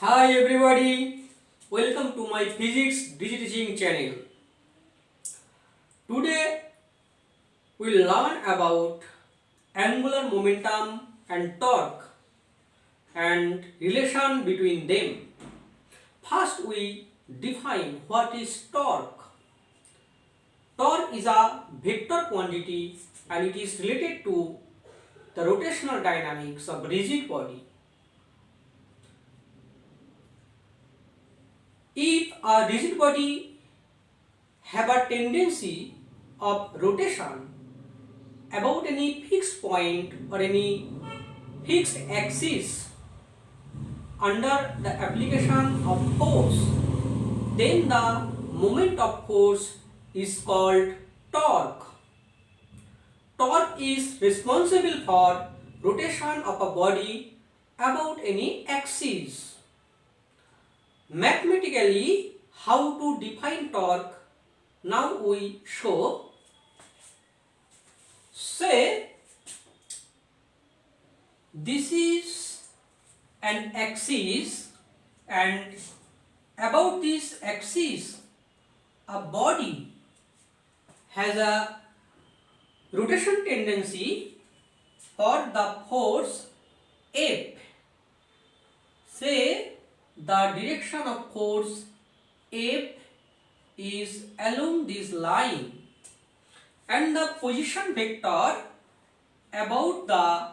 Hi everybody, welcome to my physics digitizing channel. Today we'll learn about angular momentum and torque and relation between them. First we define what is torque. Torque is a vector quantity and it is related to the rotational dynamics of rigid body. If a rigid body have a tendency of rotation about any fixed point or any fixed axis under the application of force, then the moment of force is called torque. Torque is responsible for rotation of a body about any axis. Mathematically, how to define torque? Now we show. Say this is an axis and about this axis a body has a rotation tendency for the force F. Say the direction of force F is along this line and the position vector about the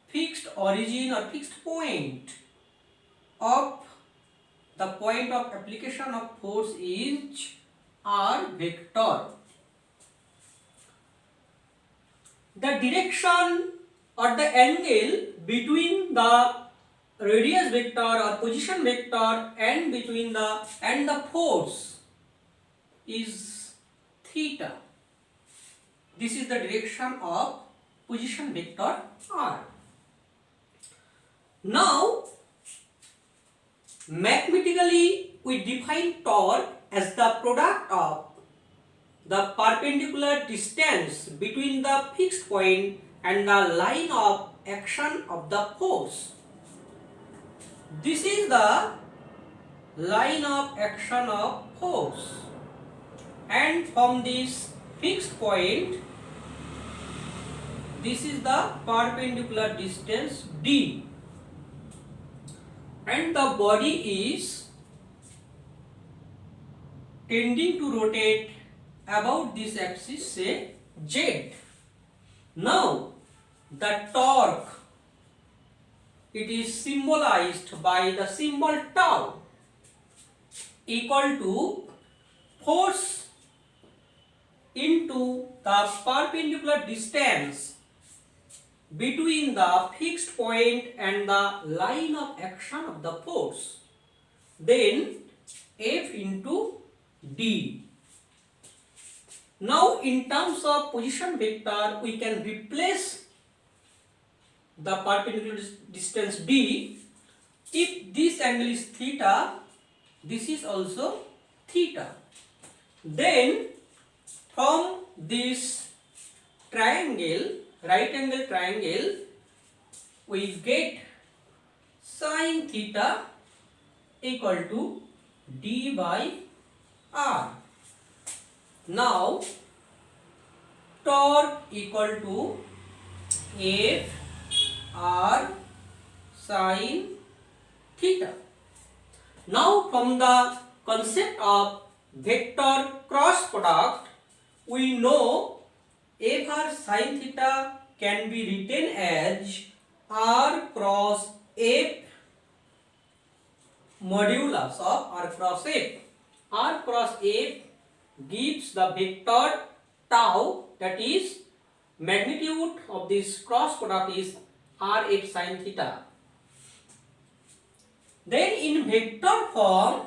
fixed origin or fixed point of the point of application of force is r vector. The direction or the angle between the radius vector or position vector and between the force is theta. This is the direction of position vector r. Now mathematically we define torque as the product of the perpendicular distance between the fixed point and the line of action of the force. This is the line of action of force, and from this fixed point, this is the perpendicular distance d, and the body is tending to rotate about this axis, say z. Now the torque, it is symbolized by the symbol tau, equal to force into the perpendicular distance between the fixed point and the line of action of the force, then F into d. Now in terms of position vector, we can replace the perpendicular distance d. If this angle is theta, this is also theta. Then from this triangle, right angle triangle, we get sin theta equal to d by r. Now torque equal to F r sin theta. Now from the concept of vector cross product, we know F r sin theta can be written as r cross F modulus of r cross F. R cross F gives the vector tau, that is magnitude of this cross product is r f sin theta. Then in vector form,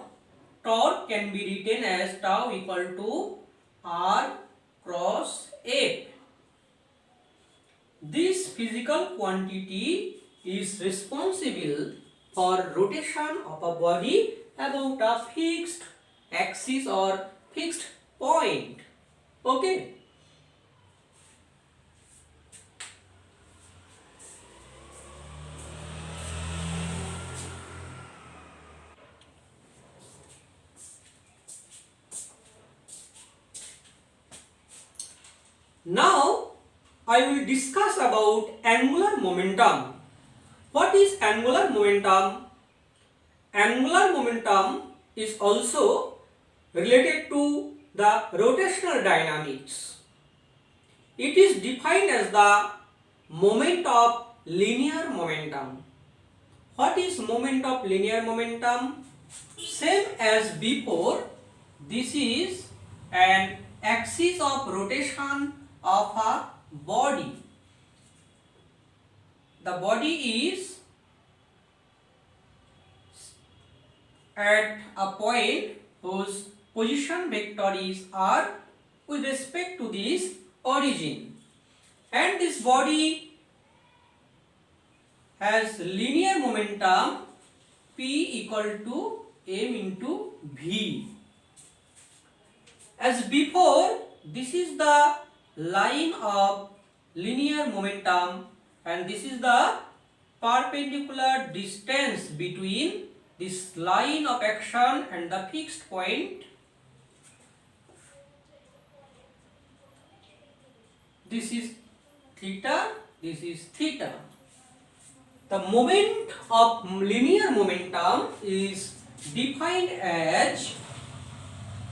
torque can be written as tau equal to r cross F. This physical quantity is responsible for rotation of a body about a fixed axis or fixed point. Okay. Now I will discuss about angular momentum. What is angular momentum? Angular momentum is also related to the rotational dynamics. It is defined as the moment of linear momentum. What is moment of linear momentum? Same as before, this is an axis of rotation of a body. The body is at a point whose position vector is r with respect to this origin, and this body has linear momentum p equal to m into v. As before, this is the line of linear momentum and this is the perpendicular distance between this line of action and the fixed point. This is theta, this is theta. The moment of linear momentum is defined as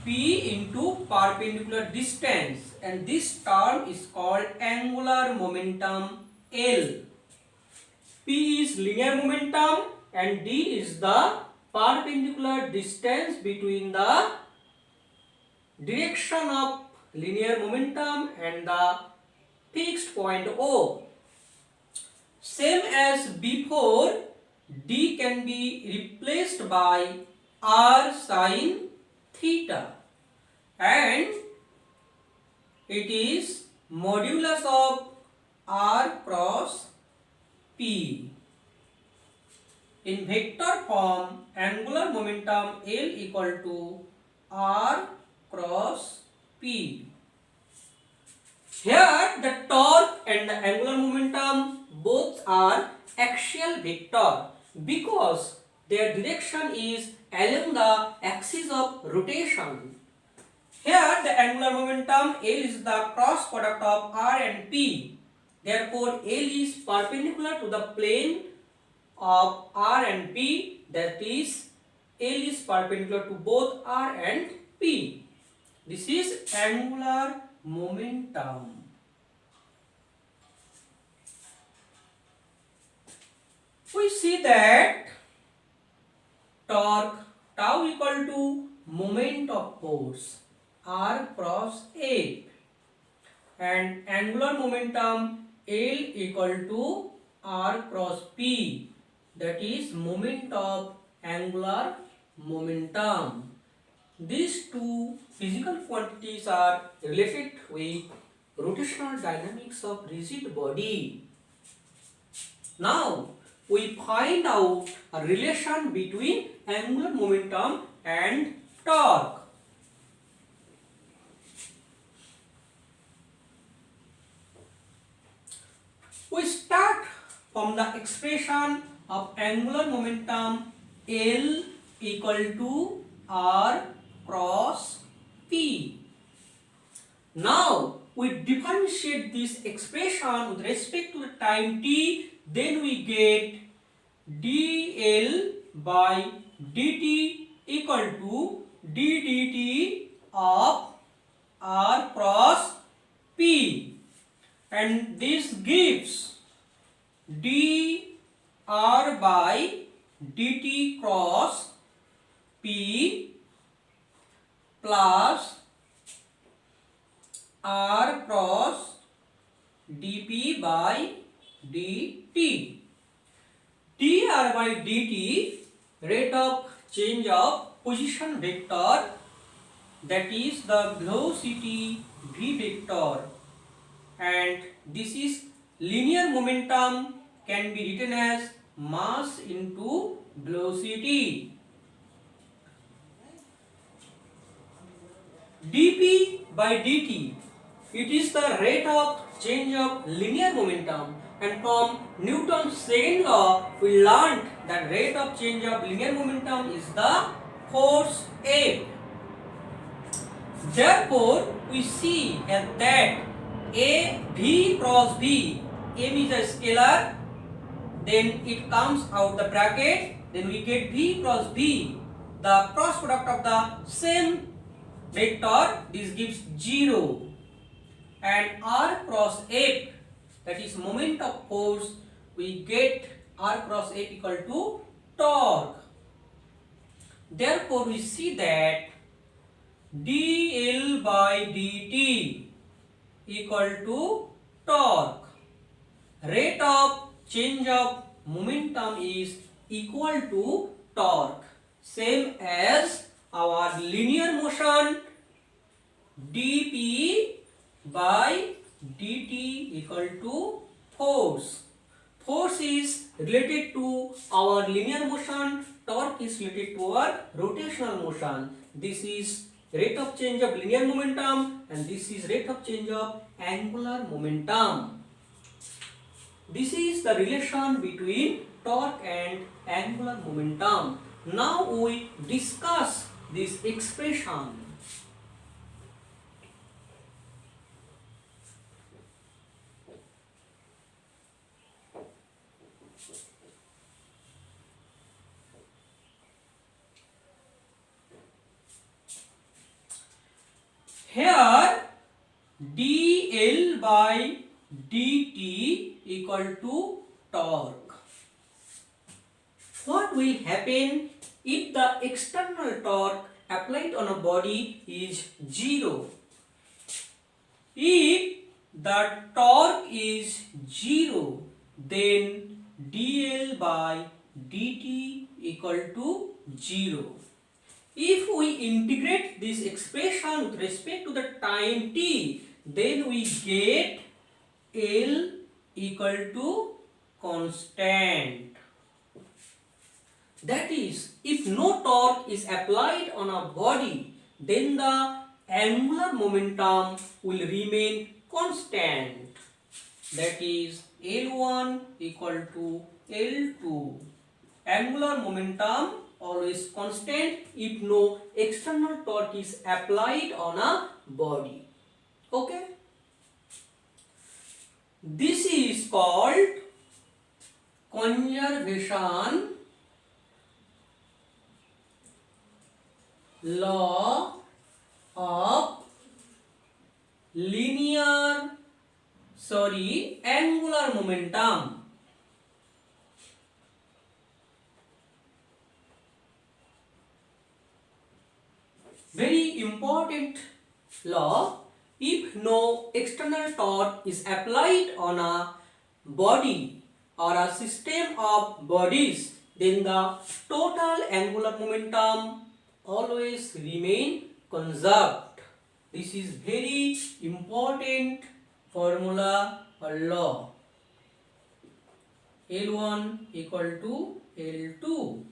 p into perpendicular distance, and this term is called angular momentum L. P is linear momentum and d is the perpendicular distance between the direction of linear momentum and the fixed point O. Same as before, d can be replaced by r sin theta and it is modulus of r cross p. In vector form, angular momentum L equal to r cross p. Here the torque and the angular momentum both are axial vector because their direction is along the axis of rotation. Here the angular momentum L is the cross product of r and p. Therefore L is perpendicular to the plane of r and p, that is L is perpendicular to both r and p. This is angular momentum. We see that torque tau equal to moment of force r cross a and angular momentum L equal to r cross p, that is moment of angular momentum. These two physical quantities are related with rotational dynamics of rigid body. Now we find out a relation between angular momentum and torque. We start from the expression of angular momentum L equal to r cross p. Now we differentiate this expression with respect to the time t, then we get dl by dt equal to d dt of r cross p, and this gives dr by dt cross p plus r cross dp by dt. dr by dt, rate of change of position vector, that is the velocity v vector, and this is linear momentum, can be written as mass into velocity. dp by dt, it is the rate of change of linear momentum, and from Newton's second law we learned that rate of change of linear momentum is the force F. Therefore we see that A V cross V. M is a scalar, then it comes out the bracket, then we get V cross V, the cross product of the same vector, this gives 0, and R cross F, that is moment of force, we get R cross F equal to torque. Therefore we see that dl by dt equal to torque. Rate of change of momentum is equal to torque, same as our linear motion dp by dt equal to force. Force is related to our linear motion, torque is related to our rotational motion. This is rate of change of linear momentum and this is rate of change of angular momentum. This is the relation between torque and angular momentum. Now we discuss this expression. Here dl by dt equal to torque. What will happen if the external torque applied on a body is 0? If the torque is 0, then dl by dt equal to 0. If we integrate this expression with respect to the time t, then we get L equal to constant. That is, if no torque is applied on a body, then the angular momentum will remain constant. That is, L1 equal to L2. Angular momentum always constant if no external torque is applied on a body. Okay? This is called conservation law of angular momentum. Very important law. If no external torque is applied on a body or a system of bodies, then the total angular momentum always remain conserved. This is very important formula or law. L1 equal to L2.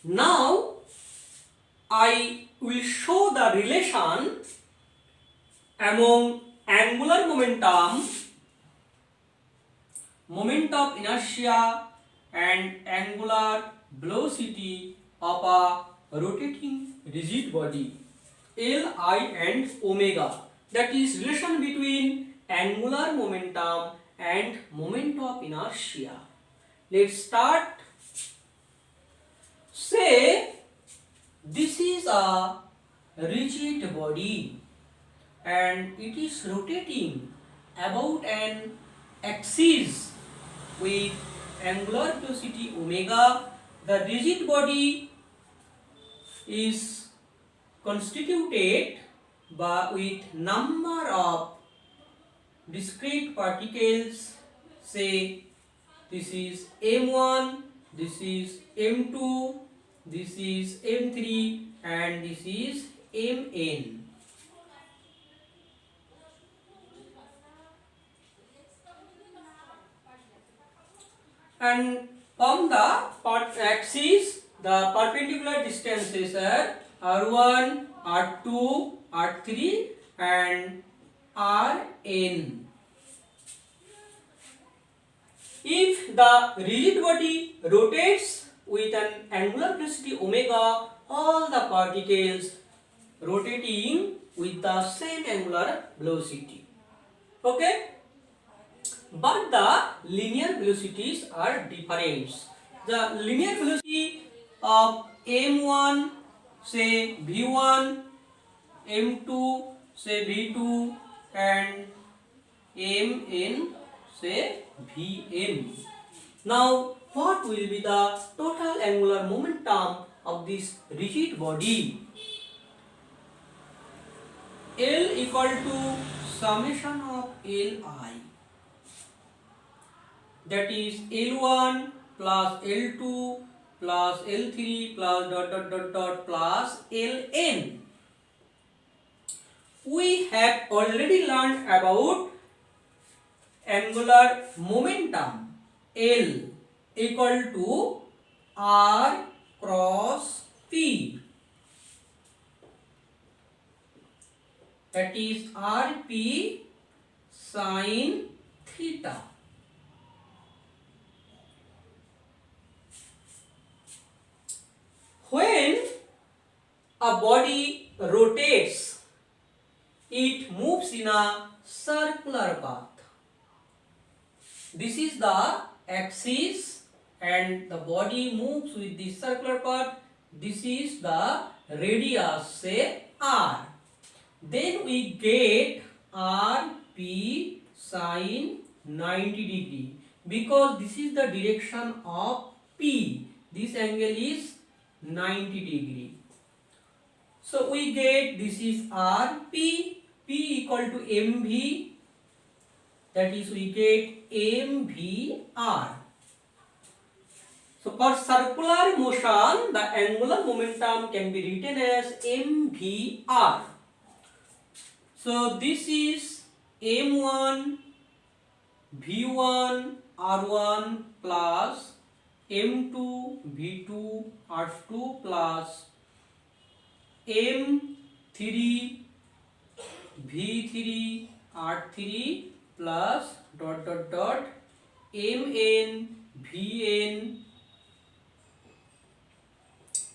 Now I will show the relation among angular momentum, moment of inertia and angular velocity of a rotating rigid body, L, I and omega. That is relation between angular momentum and moment of inertia. Let's start. Say this is a rigid body and it is rotating about an axis with angular velocity omega. The rigid body is constituted with number of discrete particles. Say this is M1, this is M2, this is M3 and this is Mn. And from the axis the perpendicular distances are r1, r2, r3 and rn. If the rigid body rotates with an angular velocity omega, all the particles rotating with the same angular velocity. Okay? But the linear velocities are different. The linear velocity of m1 say v1, m2 say v2 and mn say vn. Now what will be the total angular momentum of this rigid body? L equal to summation of Li, that is L1 plus L2 plus L3 plus dot plus Ln. We have already learned about angular momentum. L equal to R cross P, that is Rp sin theta. When a body rotates, it moves in a circular path. This is the axis and the body moves with the circular path. This is the radius, say r. Then we get Rp sin 90 degree because this is the direction of P. This angle is 90 degree. So we get this is Rp, P equal to mv, that is we get mvr. So for circular motion, the angular momentum can be written as mvr. So this is m1 v1 r1 plus m2 v2 r2 plus m3 v3 r3 plus dot mn vn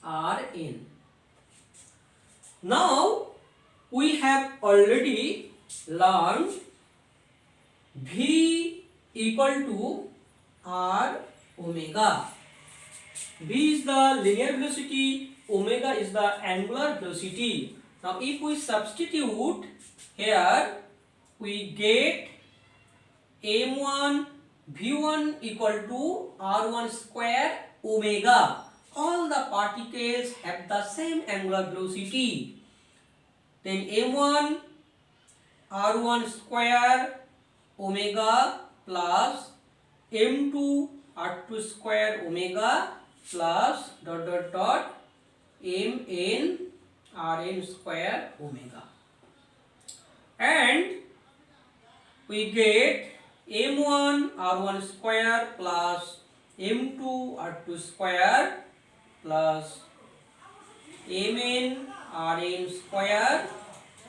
rn. Now we have already learned v equal to r omega. V is the linear velocity, omega is the angular velocity. Now if we substitute here, we get m1 v1 equal to r1 square omega. All the particles have the same angular velocity. Then m1 r1 square omega plus m2 r2 square omega plus dot mn rn square omega, and we get m1 r1 square plus m2 r2 square plus mn rn square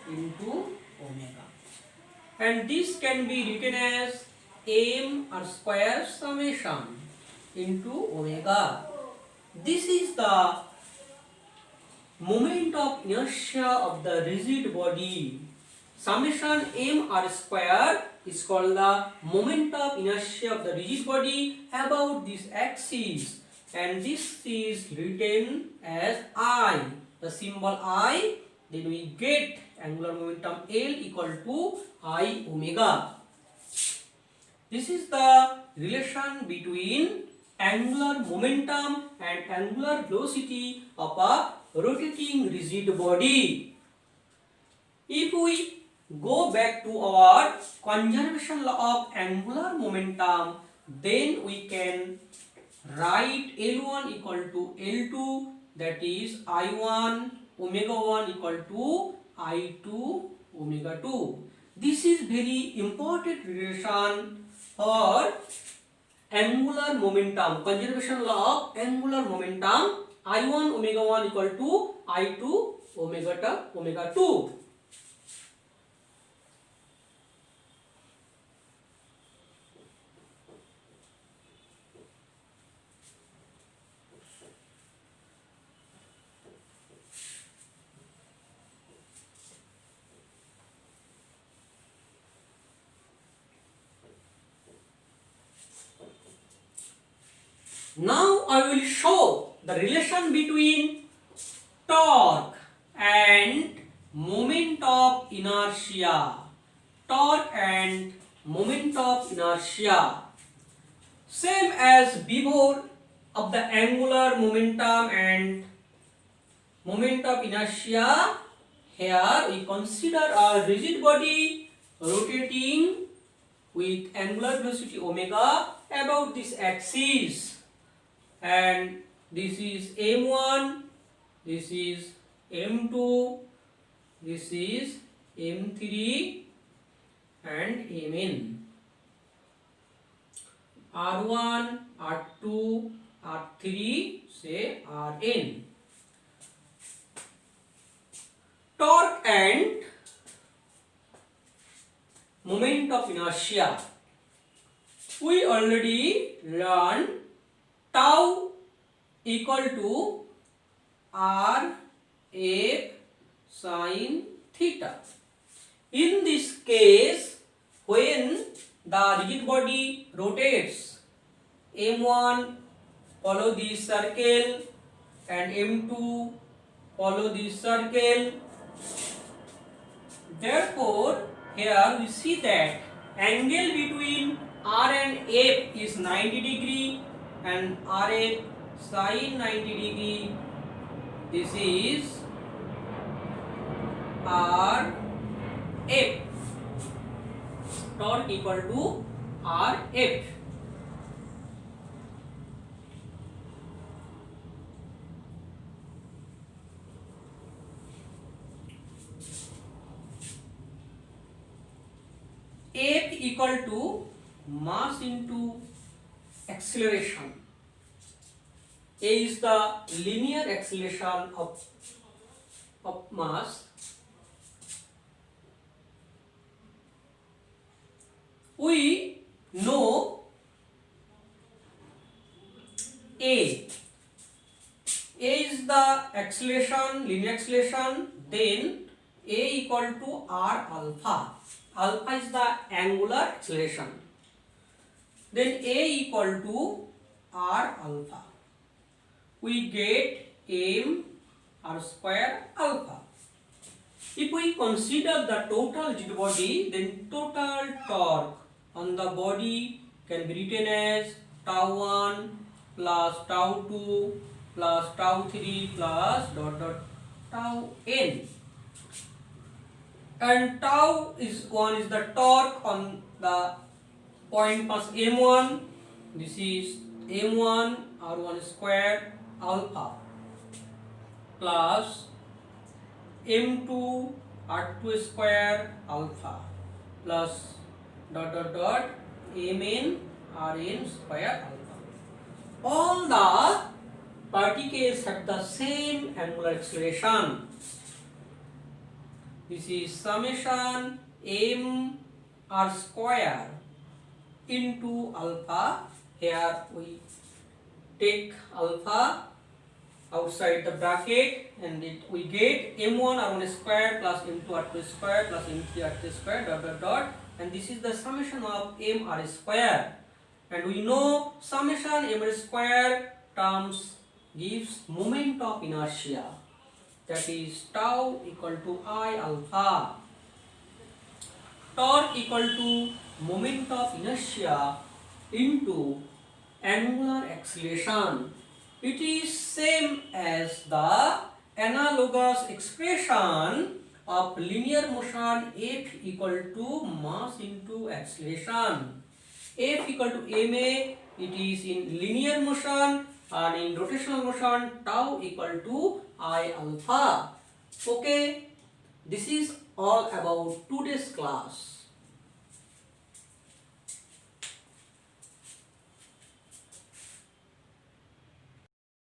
into omega, and this can be written as m r square summation into omega. This is the moment of inertia of the rigid body. Summation m r square is called the moment of inertia of the rigid body about this axis, and this is written as I, the symbol I. Then we get angular momentum L equal to I omega. This is the relation between angular momentum and angular velocity of a rotating rigid body. If we go back to our conservation law of angular momentum, then we can write L1 equal to L2, that is I1 omega 1 equal to I2 omega 2. This is very important relation for angular momentum, conservation law of angular momentum I1 omega 1 equal to I2 omega 2. Now I will show the relation between torque and moment of inertia. Torque and moment of inertia. Same as before of the angular momentum and moment of inertia. Here we consider a rigid body rotating with angular velocity omega about this axis, and this is m1, this is m2, this is m3 and mn. R1, R2, R3 say Rn. Torque and moment of inertia. We already learned tau equal to R F sin theta. In this case, when the rigid body rotates, M1 follow this circle and M2 follow this circle. Therefore, here we see that angle between R and F is 90 degree and RF sin 90 degree. This is RF. Torque equal to RF. F equal to mass into acceleration. A is the linear acceleration of mass. We know A is the acceleration, linear acceleration, then A equal to R alpha. Alpha is the angular acceleration. Then A equal to R alpha. We get m r square alpha. If we consider the total rigid body, then total torque on the body can be written as tau 1 plus tau 2 plus tau 3 plus tau n. And tau is 1 is the torque on the point pass m1. This is m1 r1 square alpha plus m2 r2 square alpha plus mn rn square alpha. All the particles have the same angular acceleration. This is summation m r square into alpha. Here we take alpha outside the bracket and we get m1 r1 square plus m2 r2 square plus m3 r3 square and this is the summation of m r square, and we know summation m r square terms gives moment of inertia, that is tau equal to I alpha. Torque equal to moment of inertia into angular acceleration. It is same as the analogous expression of linear motion F equal to mass into acceleration. F equal to ma, it is in linear motion, and in rotational motion tau equal to I alpha. Okay, this is all about today's class.